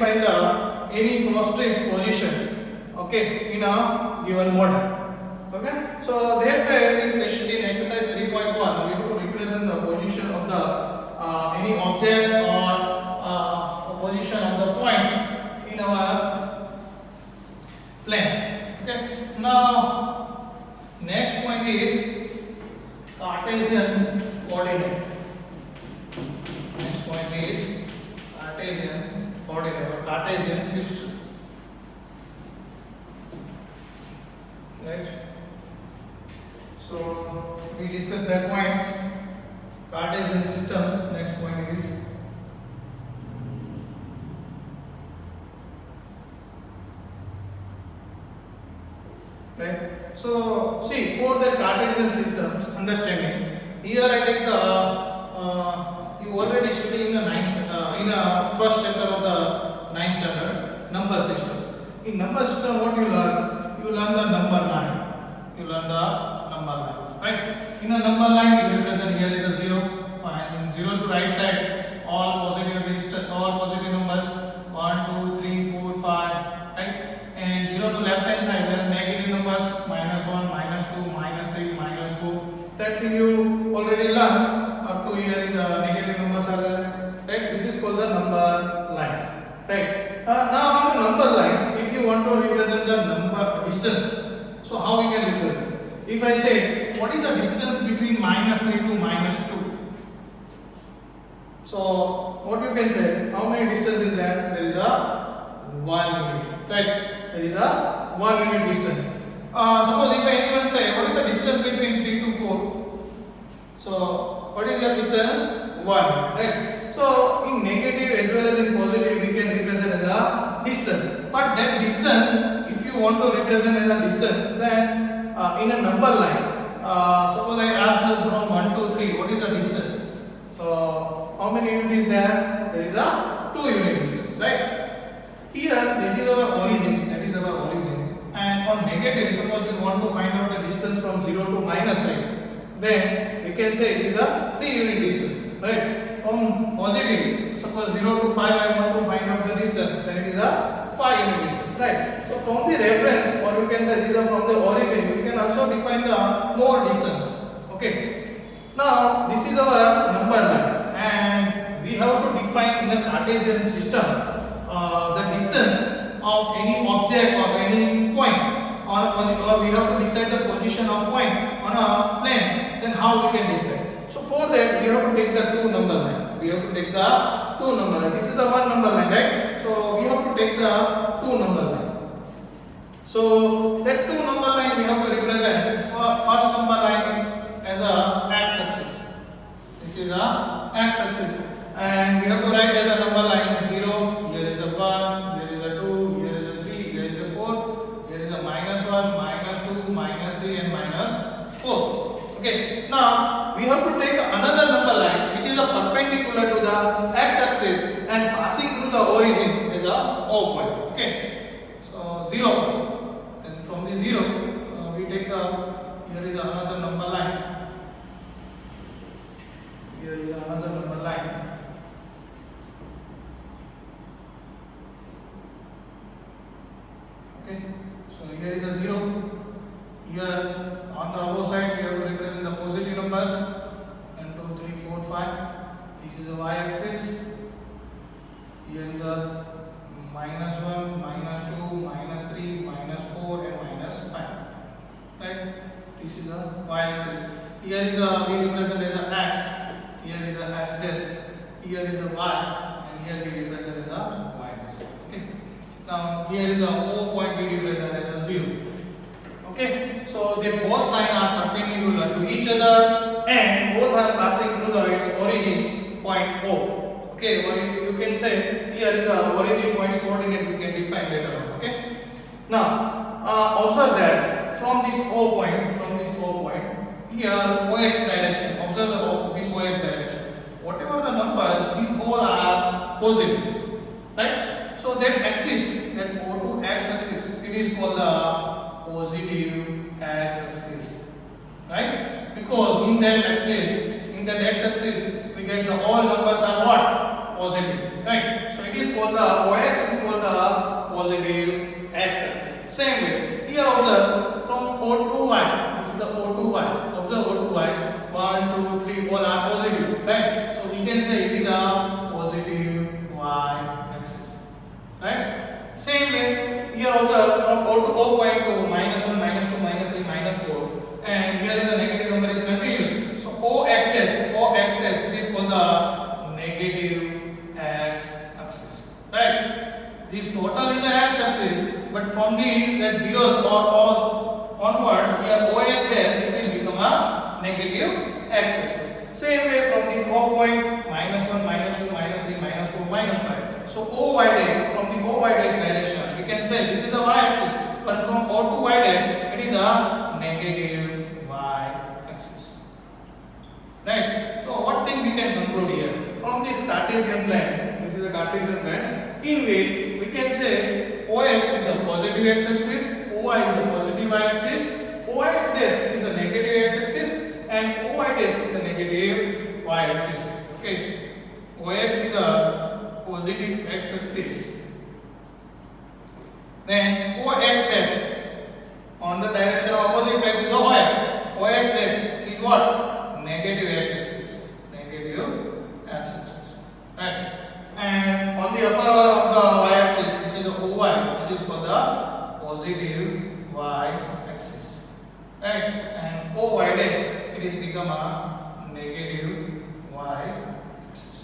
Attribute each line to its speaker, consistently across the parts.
Speaker 1: define the any cross trace position, okay, in a given model. Okay, so that way in exercise 3.1 we have to represent the position of the any object or position of the points in our plane. Okay, now next point is Cartesian coordinate. Next point is Cartesian coordinate or Cartesian system. Right? So we discussed that points. Cartesian system. Next point is right. So see, for the Cartesian systems understanding, here I take the you already studied in the in a first chapter of the 9th standard number system. In number system, what you learn? You learn the number line. You learn the number line, right? In a number line, you represent here is a 0 and 0 to right side, all positive numbers 1, 2, 3, 4, 5, right? And 0 to left hand side, there are negative numbers -1, -2, -3, -4. That thing you already learned. Up to here is negative numbers are there, right? This is called the number lines, right? Now in the number lines, if you want to represent the number distance, so how we can represent? If I say what is the distance between -3 to -2, so what you can say? How many distance is there? There is a 1 unit, right? There is a 1 unit distance. Suppose if anyone say what is the distance between 3 to 4, so what is your distance? 1, right? So in negative as well as in positive we can represent as a distance. But that distance, if you want to represent as a distance, then in a number line, suppose I ask you from 1 to 3, what is the distance? So how many units is there? There is a 2 unit distance, right? Here that is our origin. That is our origin. And on negative, suppose we want to find out the distance from 0 to -3, then we can say it is a 3 unit distance, right? On positive, suppose 0 to 5 I want to find out the distance, then it is a 5 unit distance, right? So from the reference, or you can say these are from the origin, we can also define the more distance. Okay. Now this is our number line, and we have to define in a Cartesian system the distance of any object or any point on a position, or we have to decide the position of point on a plane. Then how we can decide? So for that we have to take the 2 number line. We have to take the 2 number line. This is a 1 number line, right? So we have to take the 2 number line. So that 2 number line we have to represent first number line as a x-axis. This is a x-axis, and we have to write as a number line 0. Here is a 1. Here is a 2. Here is a 3. Here is a 4. Here is a -1, -2, -3, and -4. Okay. Now we have to take another number line which is a perpendicular to the x-axis and passing through the origin as a O point. Okay. So 0. And from the 0, we take the here is another number line. Here is another number line. Okay. So here is a 0. Here on the above side we have to represent the positive numbers 1, 2, 3, 4, 5. This is a y-axis. Here is a -1, -2, -3, -4, and -5. Right? This is a y-axis. Here is a we represent as a x. Here is a x dash. Here is a y, and here we represent as a y dash. Okay. Now here is a O point we represent as a 0. Okay, so they both lines are perpendicular to each other and both are passing through its origin point O. Okay, well you can say here is the origin point's coordinate we can define later on. Okay. Now observe that from this O point, here OX direction. Observe this OX direction. Whatever the numbers, these all are positive, right? So that axis, that O to X axis, it is called the positive x-axis, right? Because in that x-axis we get the all numbers are what? Positive, right? So it is called the OX is positive x-axis. Same way. Here observe from O to Y. This is the O to Y. Observe O to Y. 1, 2, 3 all are positive, right? So we can say it is a positive y-axis, right? Same way. Here observe from O to O point to -1, -2, -3, -4, and here is a negative number is continuous. So OX dash it is called the negative x-axis, right? This total is a x-axis, but from the that zeros or onwards, here OX dash it is become a negative x-axis. Same way from this O point -1, -2, -3, -4, -5. So OY dash from the OY dash direction, we can say this is the y-axis, but from O to Y dash it is a negative y-axis. Right? So what thing we can conclude here? From this Cartesian plan, this is a Cartesian plan in which we can say OX is a positive x-axis, OY is a positive y-axis, OX dash is a negative x-axis, and OY dash is a negative y-axis. Okay, OX is a positive x-axis. Then OX dash on the direction of opposite back to the OX. OX dash is what? Negative x-axis. Negative x-axis. Right? And on the upper of the y-axis, which is the OY, which is called the positive y-axis. Right? And OY dash, it is become a negative y-axis.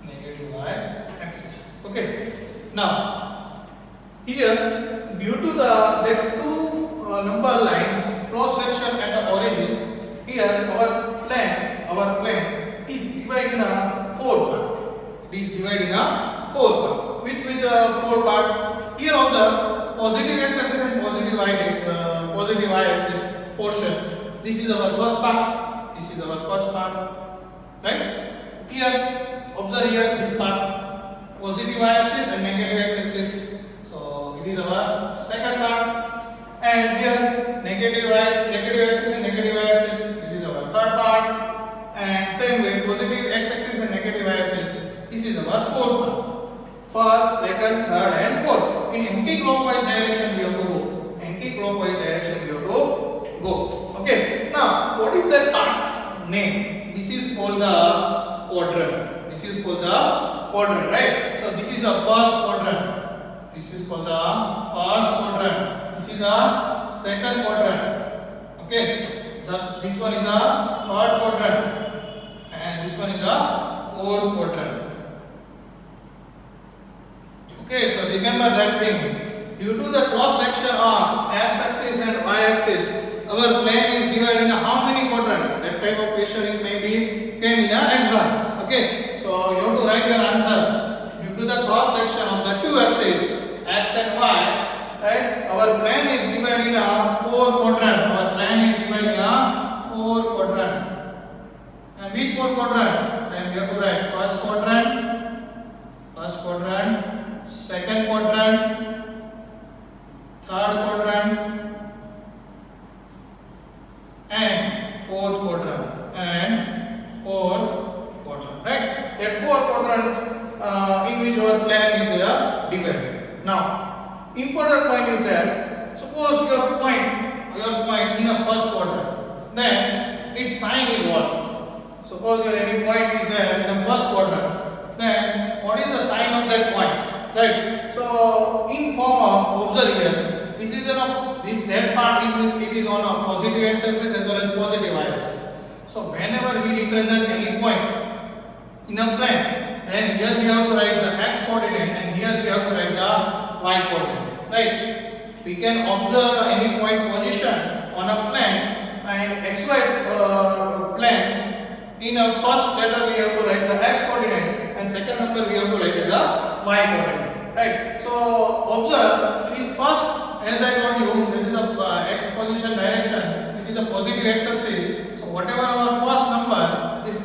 Speaker 1: Negative y-axis. Okay. Now, here, due to the two number lines, cross section and the origin, here our plane is divided in a 4 part. It is divided in a 4 part. With 4 part, here observe positive x-axis and positive y-axis portion. This is our first part. This is our first part. Right? Here, observe here this part, positive y-axis and negative x-axis. So it is our second part. And here negative axis and negative y-axis. This is our third part. And same way positive x-axis and negative y-axis. This is our fourth part. First, second, third, and fourth. In anti-clockwise direction we have to go. Anti-clockwise direction we have to go. Okay. Now, what is that part's name? This is called the quadrant. This is called the quadrant, right? So this is the first quadrant. This is called the first quadrant. This is a second quadrant. Okay. This one is the third quadrant, and this one is the fourth quadrant. Okay. So remember that thing. Due to the cross section of x-axis and y-axis, our plane is divided in how many quadrants? That type of question it may be came in an exam. Okay, so you have to write your answer. Due to the cross section of the two axes, x and y, right? Our plane is divided in a 4 quadrant. Our plane is divided in a 4 quadrant. And which 4 quadrant? Then we have to write first quadrant, second quadrant, third quadrant, and fourth quadrant, right? That 4 quadrant in which our plane is divided. Now, important point is that suppose your point in a first quadrant, then its sign is what? Suppose your any point is there in the first quadrant, then what is the sign of that point? Right? So, in form of, observe here, this is that part it is on a positive x-axis as well as positive y-axis. So whenever we represent any point in a plane, then here we have to write the x coordinate and here we have to write the y coordinate. Right? We can observe any point position on a plane and xy plane. In a first letter we have to write the x coordinate and second number we have to write as a y coordinate. Right? So observe this first. As I told you, that is the x position direction, which is a positive x-axis. So whatever our first number, this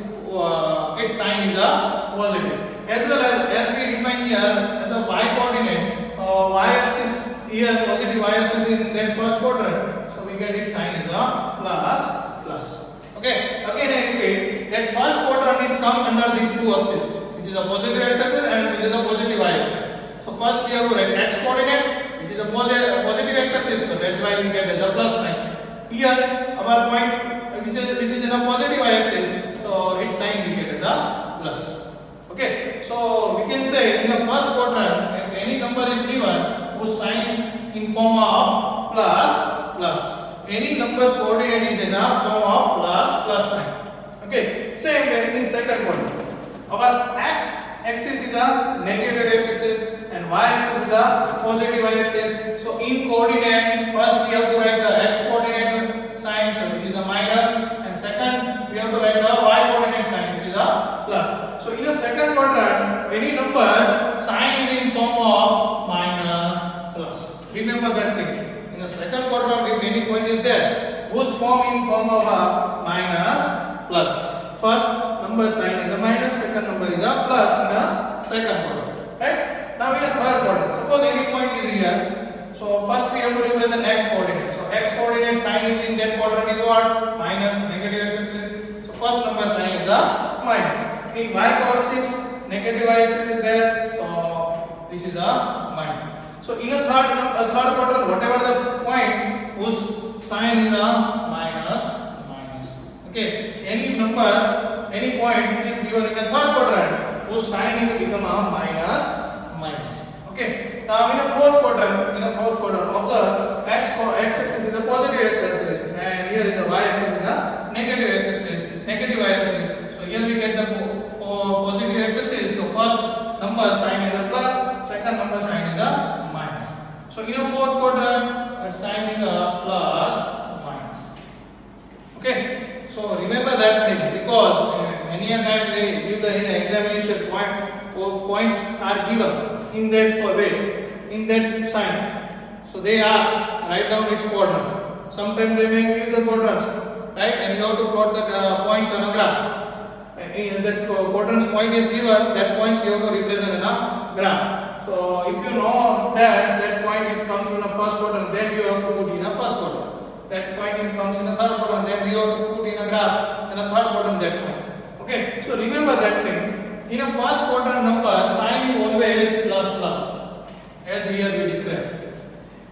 Speaker 1: its sign is a positive. As well as we define here as a y coordinate, y-axis here positive y-axis in that first quadrant. So we get its sign is a plus. Okay. Again I repeat that first quadrant is come under these two axes, which is a positive x-axis and which is a positive y-axis. So first we have to write x coordinate, which is a positive x-axis, so that's why we get as a plus sign. Here our point which is in a positive y-axis, so its sign we get as a plus. Okay, so we can say in the first quadrant, if any number is given whose sign is in form of plus, any number's coordinate is in a form of plus sign. Okay, same way in second quadrant, our x-axis is a negative x-axis and y-axis is a positive y-axis. So in coordinate, first we have to write the x coordinate sign, so which is a minus, and second we have to write the y coordinate sign, which is a plus. So in a second quadrant, any number's sign is in form of minus plus. Remember that thing. In the second quadrant, if any point is there whose form in form of a minus plus, first number sign is a minus, second number is a plus in the second quadrant. Right? Now in the third quadrant, suppose any point is here. So first we have to represent x coordinate. So x coordinate sign is in that quadrant is what? Minus, negative x-axis. So first number sign is a minus. In y-axis, negative y-axis is there. So this is a minus. So in a third quadrant, whatever the point whose sign is a minus. Okay, any numbers, any points which is given in the third quadrant whose sign is become a minus. Okay, now in a fourth quadrant, observe x-axis is a positive x-axis and here is a y-axis is a negative y-axis. So here we get the positive x-axis. So first number sign is a plus, second number sign is a minus. So in a fourth quadrant, sign is a plus, minus. Okay, so remember that thing, because many a time they give the in the examination points are given in that way, in that sign. So they ask write down its quadrant. Sometimes they may give the quadrants, right? And you have to plot the points on a graph. That quadrant's point is given, that points you have to represent in a graph. So if you know that point is comes in the first quadrant, then you have to put in a first quadrant. That point is comes in the third quadrant, then you have to put in a graph in the third quadrant that point. Okay, so remember that thing. In a first quadrant number, sign is always plus, as here we described.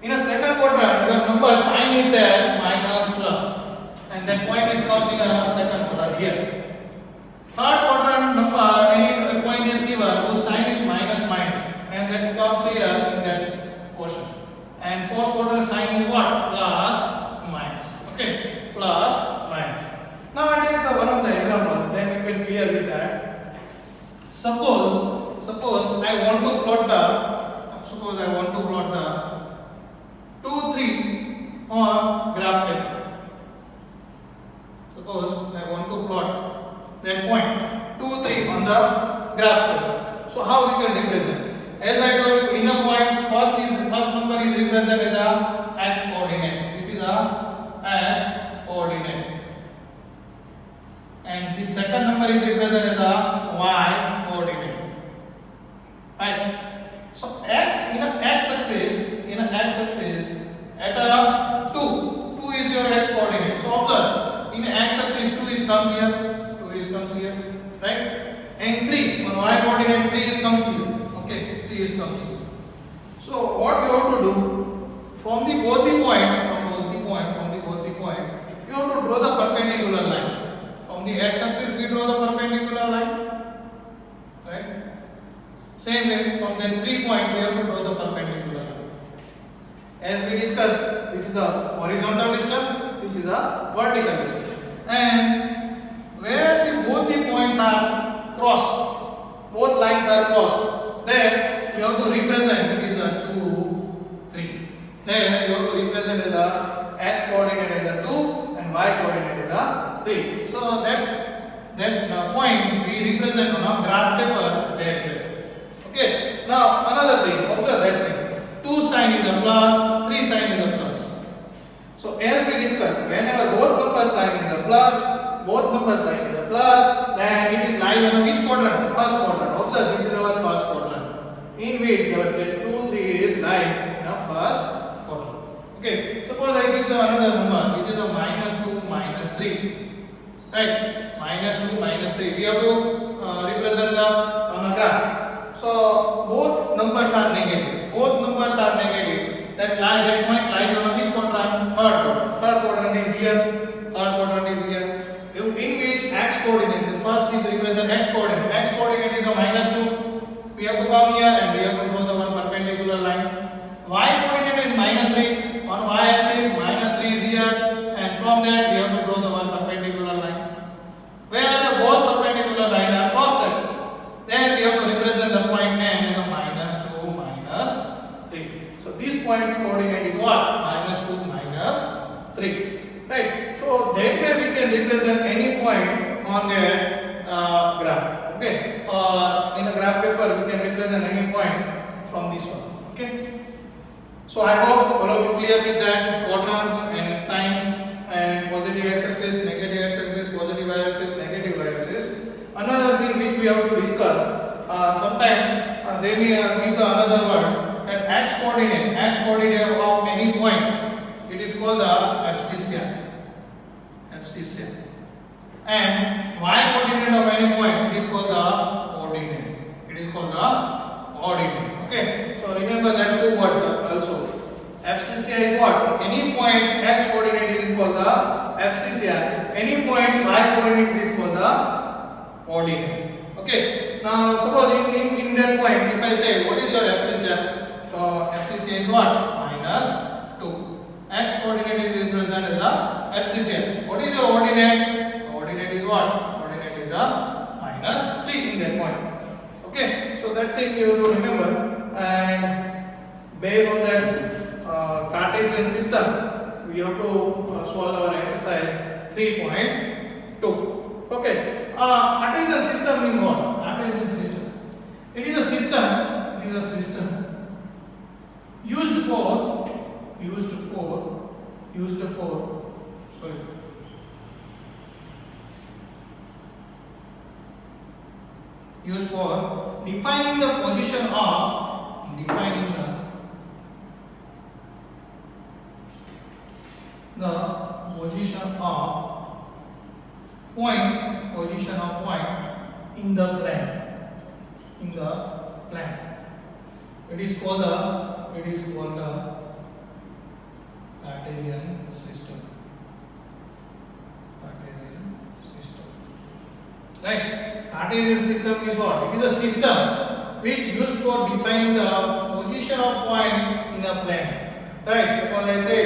Speaker 1: In a second quadrant, your number sign is there minus plus, and that point is comes in a second quadrant here. Third quadrant number, any point is given whose sign is minus, and that comes here in that portion. And fourth quadrant sign is what? Plus, minus. Okay, plus, minus. Now I take the one of the example, then you can clear with that. Suppose I want to plot the 2, 3 on graph paper. Suppose I want to plot that point 2, 3 on the graph paper. So how we can represent? As I told you, in a point, first number is represented as a x coordinate. This is a x coordinate, and the second number is represented as a y coordinate. Right? So x in an x-axis, at a 2 is your x coordinate. So observe, in x-axis 2 comes here, right? And 3 on y coordinate 3 comes here. Okay, 3 comes here. So what you have to do, from both the point, you have to draw the perpendicular line. From the x-axis we draw the perpendicular line, right? Same way, from the 3 point we have to draw the perpendicular line. As we discussed, this is a horizontal distance, this is a vertical distance, and where both the points are crossed, both lines are crossed, then you have to represent it is a 2, 3. Then you have to represent as a x coordinate as a 2 and y coordinate as a 3. So that point we represent on a graph paper that way. Okay. Now another thing, observe that thing. 2 sign is a plus, 3 sign is a plus. So as we discussed, whenever both number sign is a plus, then it is lies on which quadrant? First quadrant. Observe, this is our first quadrant, in which the 2, 3 is lies in a first quadrant. Okay. Suppose I give the another number which is a -2, -3. Right? -2, -3. We have to represent on a graph. So both numbers are negative. that point lies on which quadrant? Third quadrant. Third quadrant is here. Third quadrant is here. In which x coordinate, the first is represent x coordinate. X coordinate is a -2. We have to come here and we have to draw the one perpendicular line. Y coordinate is -3. On y axis -3 is here, and from that we have to draw the one perpendicular line. Where the both perpendicular lines are crossed, then we have to represent the point name as a -2, -3. So this point coordinate is what? -2, -3. Right? So that way we can represent any point on the graph. Okay? Or in a graph paper we can represent any point from this one. Okay? So I hope all of you clear with that quadrants and signs and positive x-axis, negative x-axis, positive y-axis, negative y-axis. Another thing which we have to discuss, sometimes they may give the another word that x coordinate of any point, it is called the abscissa. And y coordinate of any point, it is called the ordinate. Okay, so remember that two words also. Abscissa is what? Any points x coordinate is called the abscissa. Any points y coordinate is called the ordinate. Okay. Now suppose in that point, if I say what is your abscissa? So abscissa is what? -2. X coordinate is represented as a abscissa. What is your ordinate? Ordinate is what? Ordinate is a -3 in that point. Okay, so that thing you have to remember, and based on that Cartesian system, we have to solve our exercise 3.2. Okay, Cartesian system means what? Cartesian system. It is a system used for defining the position of point in the plane. It is called the Cartesian system. Right? Cartesian system is what? It is a system which used for defining the position of point in a plane. Right? Suppose I say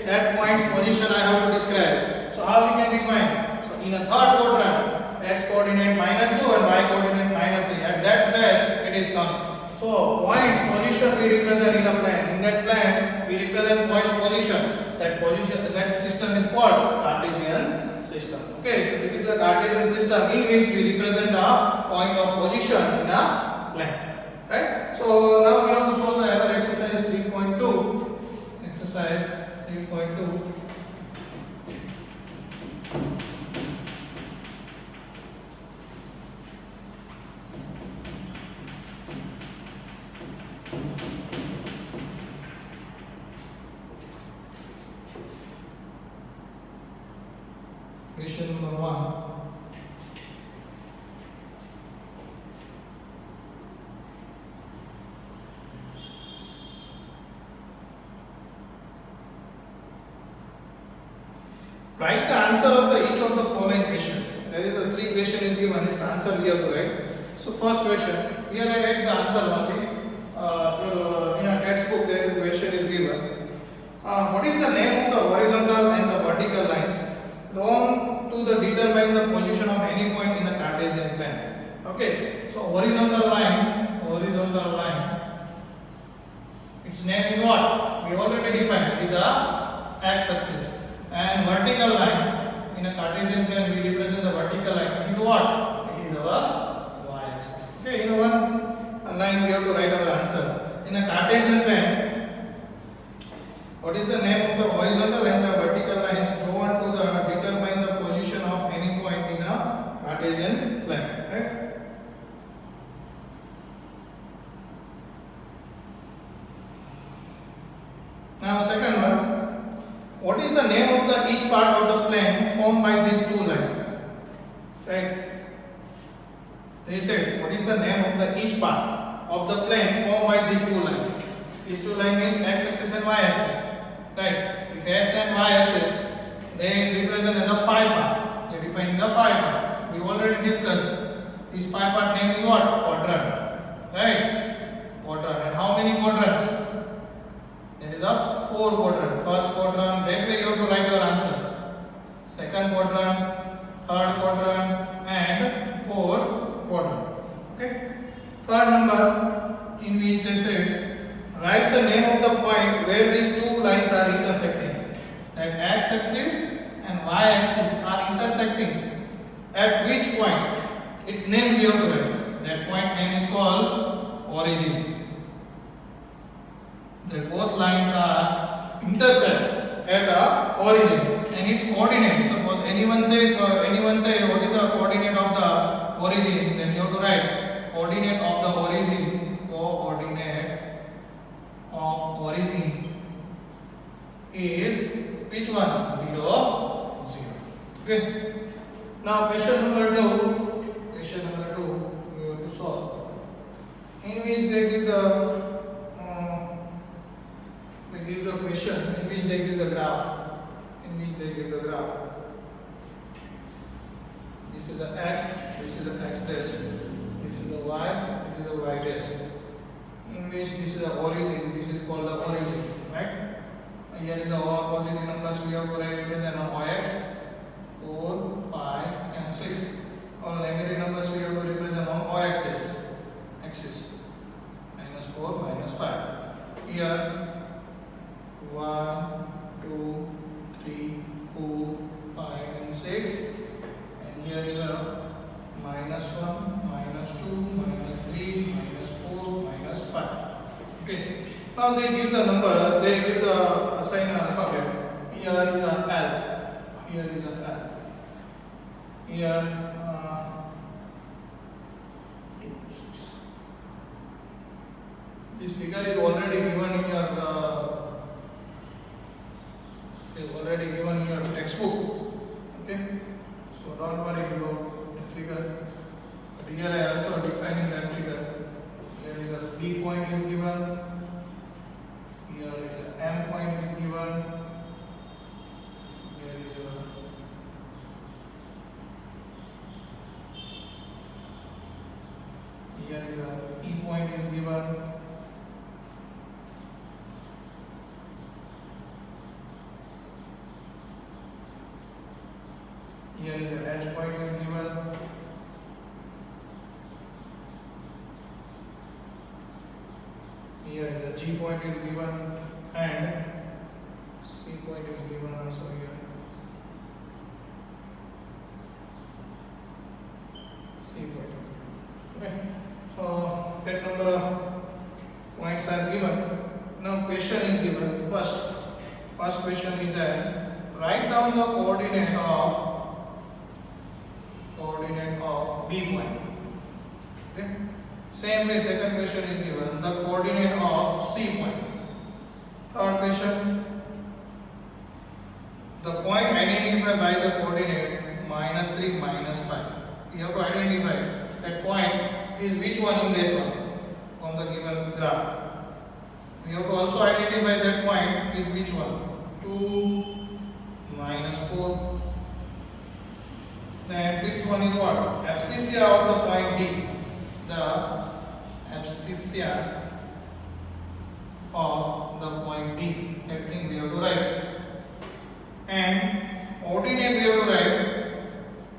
Speaker 1: that point's position I have to describe. So how we can define? So in a third quadrant, x coordinate -2 and y coordinate -3. At that place it is comes. So point's position we represent in a plane. In that plane we represent point's position. That system is called Cartesian system. Okay, so this is a Cartesian system in which we represent the point of position in a plane. Right? So now we have to solve the other exercise 3.2. Exercise 3.2. Question number 1. Write the answer of each of the following question. There is a 3 question is given. Its answer we have to write. So first question. Here I write the answer only. In a textbook there is a question is given. What is the name of the horizontal and the vertical lines drawn to determine the position of any point in the Cartesian plane? Okay. So horizontal line. Its name is what? We already defined. It is a x-axis. And vertical line, in a Cartesian plane we represent the vertical line. It is what? It is our y-axis. Okay, in one line we have to write our answer. In a Cartesian plane, what is the name of the horizontal and the vertical lines drawn to determine the position of any point in a Cartesian plane? Right? Now second one. What is the name of each part of the plane formed by these two lines? Right? They said, what is the name of each part of the plane formed by these two lines? These two lines is x-axis and y-axis, right? If x and y-axis, they represent as a 5 part. They define the 5 part. We already discussed. This 5 part name is what? Quadrant, right? Quadrant. And how many quadrants? There is a 4 quadrant. First quadrant. That way you have to write your answer. Second quadrant, third quadrant, and fourth quadrant. Okay. Third number, in which they said, write the name of the point where these two lines are intersecting. That x-axis and y-axis are intersecting. At which point? Its name we have to write. That point name is called origin. That both lines are intersect at the origin and its coordinate. Suppose anyone say what is the coordinate of the origin, then you have to write coordinate of the origin. Coordinate of origin is which one? 0, 0. Okay. Now question number 2. Question number 2 we have to solve. In which they give the question, in which they give the graph. In which they give the graph. This is the x, this is the x dash, this is the y, this is the y dash. In which this is the origin, this is called the origin, right? Here is the positive numbers we have to represent on x, 4, 5, and 6. All negative numbers we have to represent on ox dash, axis, -4, -5. Here 1, 2, 3, 4, 5, and 6. And here is a -1, -2, -3, -4, -5. Okay. Now they give the number, they give the assign alphabet. Here is a L. Here is a L. Here this figure is already given in your textbook. Okay, so don't worry about that figure. But here I also defining that figure. Here is a B point is given. Here is a M point is given. Here is a E point is given. Here is a H point is given. Here is a G point is given, and C point is given also here. C point is given. Okay. So that number of points are given. Now question is given. First question is that write down the coordinate of B point. Okay. Same way second question is given the coordinate of C point. Third question, the point identified by the coordinate -3, -5. You have to identify that point is which one in that one from the given graph. You have to also identify that point is which one. 2, -4. Then fifth one is what? Abscissa of the point D. The abscissa of the point D. That thing we have to write. And ordinate we have to write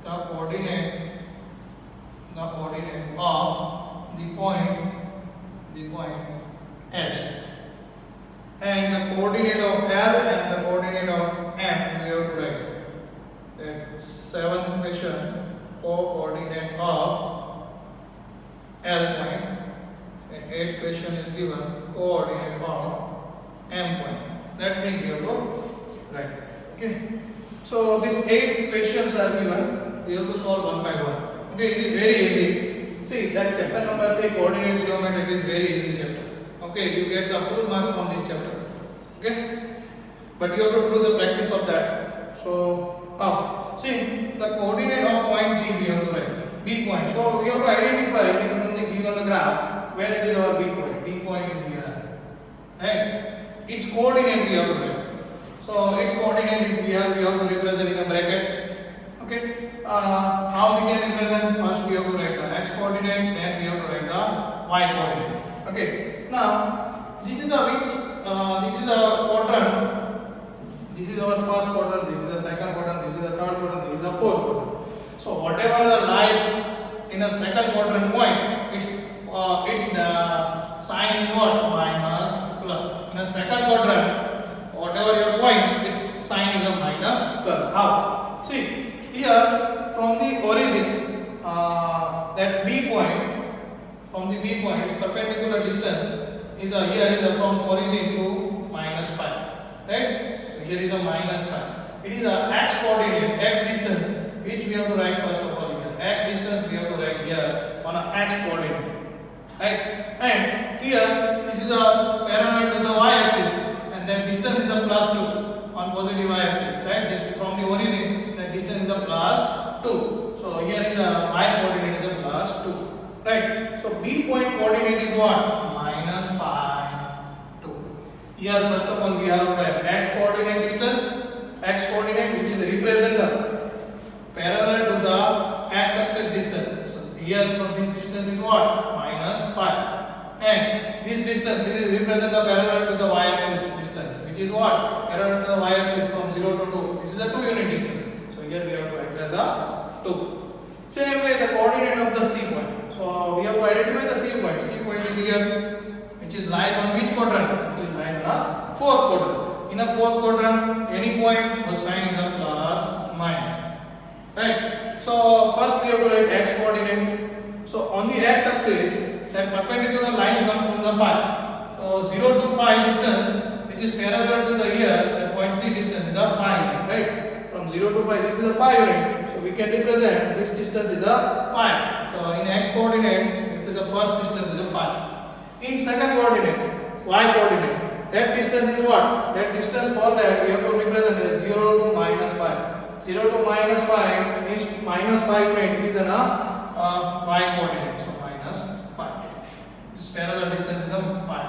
Speaker 1: the coordinate of the point H. And the coordinate of L and the coordinate of M we have to write. That seventh question, coordinate of L point, and eighth question is given coordinate of M point. That thing we have to write. Okay. So these 8 questions are given. We have to solve one by one. Okay, it is very easy. See that chapter number 3, coordinate geometry, it is very easy chapter. Okay, you get the full marks from this chapter. Okay, but you have to do the practice of that. So see the coordinate of point D we have to write. B point. So we have to identify from the given graph where it is our B point. B point is here, right? its coordinate we have to write. So its coordinate is we have to represent in a bracket. Okay. How we can represent? First we have to write the x coordinate, then we have to write the y coordinate. Okay. Now this is a quadrant. This is our first quadrant. This is the second quadrant. This is the third quadrant. This is the fourth quadrant. So whatever lies in a second quadrant point, its sign is what? Minus plus. In a second quadrant, whatever your point, its sign is a minus plus. How? See here from the origin, that B point, from the B point, its perpendicular distance is from origin to minus 5. Right? So here is a minus 5. It is a x coordinate, x distance, which we have to write first of all here. X distance we have to write here on a x coordinate. Right? And here this is a parallel to the y axis, and that distance is a plus 2 on positive y axis. Right? Then from the origin, that distance is a plus 2. So here is a y coordinate is a plus 2. Right? So B point coordinate is what? Minus 5, 2. Here first of all we have x coordinate distance, x coordinate which is represent the parallel to the x-axis distance. So here from this distance is what? Minus 5. And this distance will represent the parallel to the y-axis distance, which is what? Parallel to the y-axis from 0 to 2. This is a 2 unit distance. So here we have to write as a 2. Same way the coordinate of the C point. So we have to identify the C point. C point is here, which is lies on which quadrant? Which is lies on the fourth quadrant. In a fourth quadrant, any point whose sign is a plus minus. Right? So first we have to write x coordinate. So on the x axis, that perpendicular line comes from the 5. So 0 to 5 distance, which is parallel to the here, the point C distance is a 5. Right? From 0 to 5, this is a 5 unit. So we can represent this distance is a 5. So in x coordinate, this is the first distance is a 5. In second coordinate, y coordinate, that distance is what? That distance for that we have to represent as 0 to minus 5. 0 to minus 5 means minus 5 unit. It is an y coordinate. So minus 5. This parallel distance is a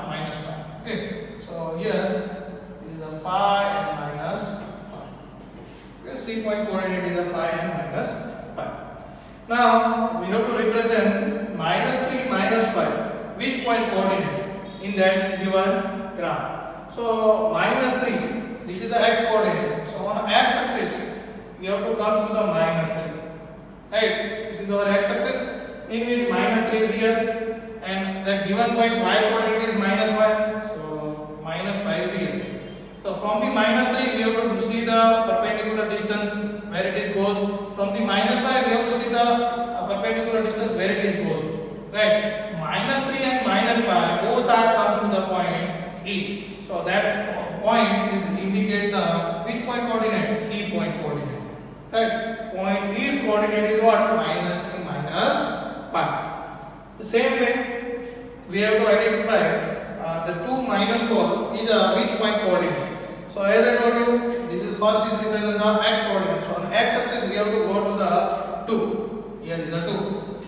Speaker 1: minus 5. Okay. So here this is a 5 and minus 5. Okay. C point coordinate is a 5 and minus 5. Now we have to represent minus 3 minus 5. Which point coordinate in that given graph? So minus 3. This is the x coordinate. So on x axis we have to come to the minus 3. Right? This is our x axis in which minus 3 is here, and that given point's y coordinate is minus 5. So minus 5 is here. So from the minus 3 we have to see the perpendicular distance where it is goes. From the minus 5 we have to see the perpendicular distance where it is goes. Right? Minus 3 and minus 5 both are comes to the point E. So that point is indicate the which point coordinate? E point coordinate. Right? Point E's coordinate is what? Minus 3 minus 5. The same way we have to identify the 2 minus 4 is which point coordinate. So as I told you, this is first is represent the x coordinate. So on x axis we have to go to the 2. Here is the 2.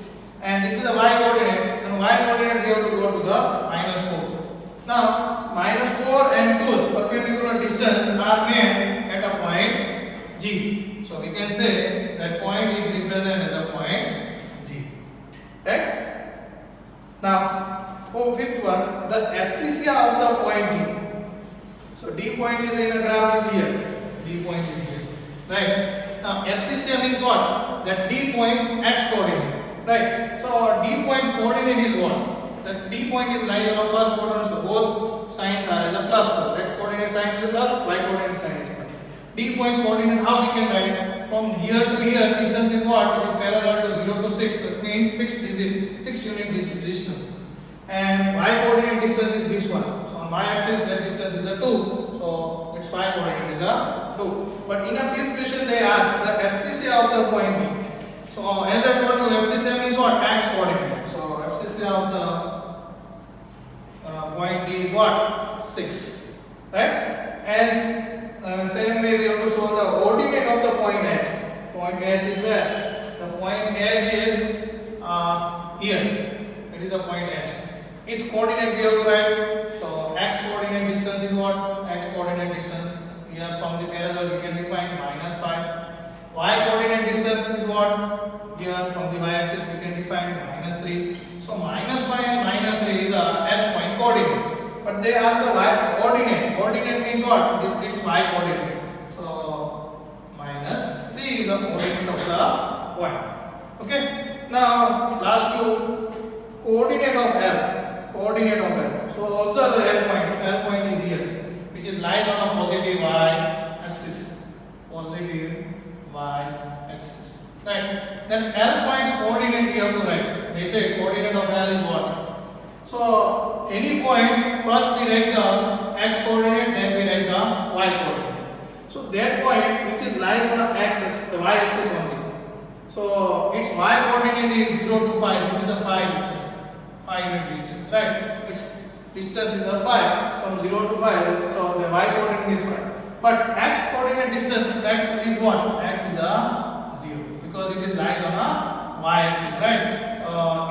Speaker 1: And this is the y coordinate. And y coordinate we have to go to the minus 4. Now minus 4 and 2's perpendicular distance are made at a point G. So we can say that point is represented as a point G. Right? Now for fifth one, the abscissa of the point D. So D point is in the graph is here. D point is here. Right? Now abscissa means what? That D point's x coordinate. Right? So D point's coordinate is what? The D point is lying on the first quadrant. So both signs are as a plus plus. X coordinate sign is a plus, y coordinate sign is a plus. D point coordinate, how we can write? From here to here, distance is what? It is parallel to 0 to 6. That means 6 unit distance. And y coordinate distance is this one. So on y axis that distance is a 2. So its y coordinate is a 2. But in a fifth question they ask the abscissa of the point D. So as I told you, abscissa means what? X coordinate. So abscissa of the point D is what? 6. Right? As same way we have to show the ordinate of the point H. Point H is where? The point H is here. It is a point H. Its coordinate we have to write. So x coordinate distance is what? Here from the parallel we can define minus 5. Y coordinate distance is what? Here from the y axis we can define minus 3. So minus 5 and minus 3 is a h point coordinate. But they ask the y coordinate. Coordinate means what? It's y coordinate. So minus 3 is the coordinate of the y. Okay. Now last two, coordinate of L. Coordinate of L. So observe the L point. L point is here, which is lies on a positive y axis. Positive y axis. Right. That L point's coordinate we have to write. They say coordinate of L is what? So any points, first we write the x coordinate, then we write the y coordinate. So that point which is lies on the x-axis, the y-axis only. So its y coordinate is 0 to 5. This is a 5 distance, 5 unit distance, right? Its distance is a 5 from 0 to 5. So the y coordinate is 5. But x coordinate distance, x is what? X is a 0 because it is lies on a y-axis, right?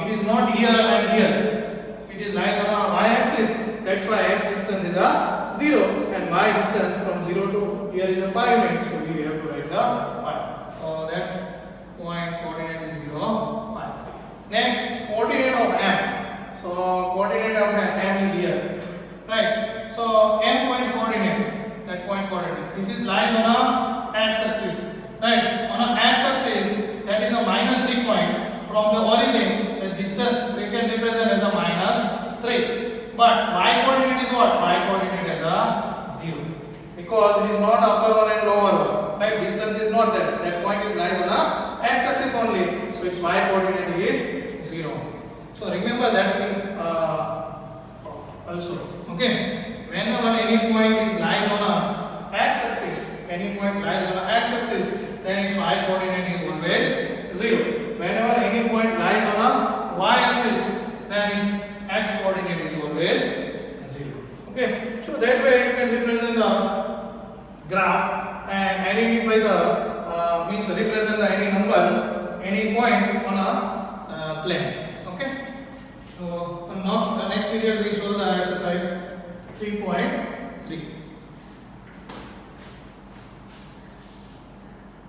Speaker 1: It is not here and here. It is lies on a y-axis. That's why x distance is a 0 and y distance from 0 to here is a 5 unit. So we have to write the y. So that point coordinate is 0, 5. Next, coordinate of m. So coordinate of m is here, right? So m points coordinate, that point coordinate. This is lies on a x-axis, right? On a x-axis, that is a minus 3 point from the origin. The distance we can represent as a minus 3. But y coordinate is what? Y coordinate is a 0 because it is not upper one and lower one, right? Distance is not there. That point is lies on a x-axis only. So its y coordinate is 0. So remember that thing also. Okay. Whenever any point is lies on a x-axis, any point lies on a x-axis, then its y coordinate is always 0. Whenever any point lies on a y-axis, then its x coordinate is always 0. Okay. So that way you can represent the graph and identify the means represent the any numbers, any points on a plane. Okay. So next period we solve the exercise 3.3.